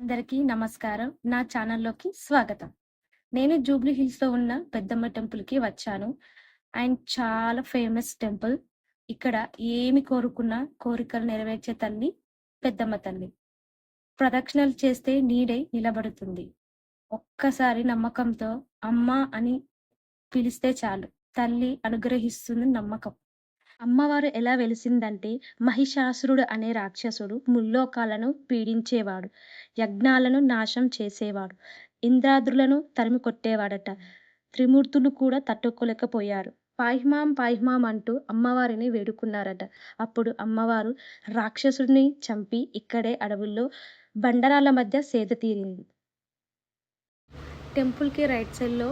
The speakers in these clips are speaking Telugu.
అందరికీ నమస్కారం. నా ఛానల్‌లోకి స్వాగతం. నేను జూబ్లీ హిల్స్‌లో ఉన్న పెద్దమ్మ టెంపుల్‌కి వచ్చాను. అండ్ చాలా ఫేమస్ టెంపుల్. ఇక్కడ ఏమి కోరుకున్నా కోరికలు నెరవేర్చే తల్లి పెద్దమ్మ తల్లి. ప్రదక్షిణలు చేస్తే నీడై నిలబడుతుంది. ఒక్కసారి నమ్మకంతో అమ్మ అని పిలిస్తే చాలు తల్లి అనుగ్రహిస్తుంది నమ్మకం. అమ్మవారు ఎలా వెలిసిందంటే, మహిషాసురుడు అనే రాక్షసుడు ముల్లోకాలను పీడించేవాడు. యజ్ఞాలను నాశనం చేసేవాడు. ఇంద్రాదులను తరిమి కొట్టేవాడట. త్రిమూర్తులు కూడా తట్టుకోలేకపోయారు. పాహిమాం పాహిమాం అంటూ అమ్మవారిని వేడుకున్నారట. అప్పుడు అమ్మవారు రాక్షసుడిని చంపి ఇక్కడే అడవుల్లో బండరాళ్ళ మధ్య సేద తీరింది. టెంపుల్‌కి రైట్ సైడ్‌లో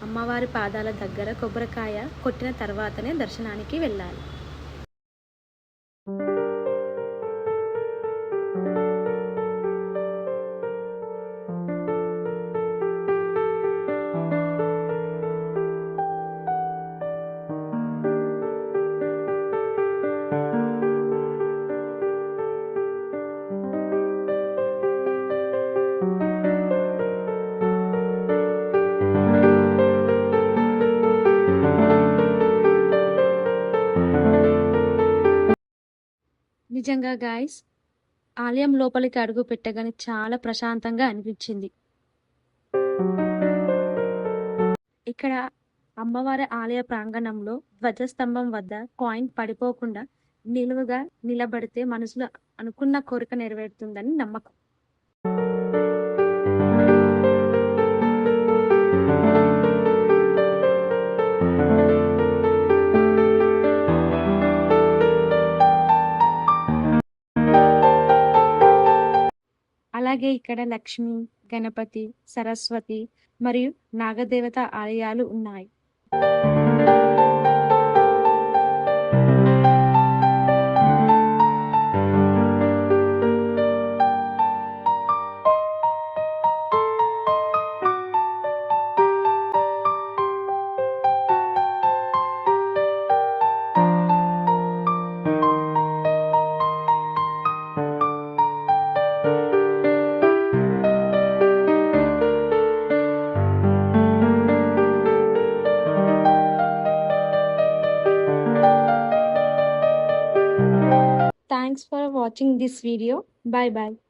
అమ్మవారి పాదాల దగ్గర కొబ్బరికాయ కొట్టిన తర్వాతనే దర్శనానికి వెళ్ళాలి. నిజంగా గాయ్స్, ఆలయం లోపలికి అడుగు పెట్టగానే చాలా ప్రశాంతంగా అనిపించింది. ఇక్కడ అమ్మవారి ఆలయ ప్రాంగణంలో ధ్వజస్తంభం వద్ద కాయిన్ పడిపోకుండా నిలువుగా నిలబడితే మనసులో అనుకున్న కోరిక నెరవేరుతుందని నమ్మకం. అలాగే ఇక్కడ లక్ష్మి, గణపతి, సరస్వతి మరియు నాగదేవత ఆలయాలు ఉన్నాయి. Thanks for watching this video. Bye bye.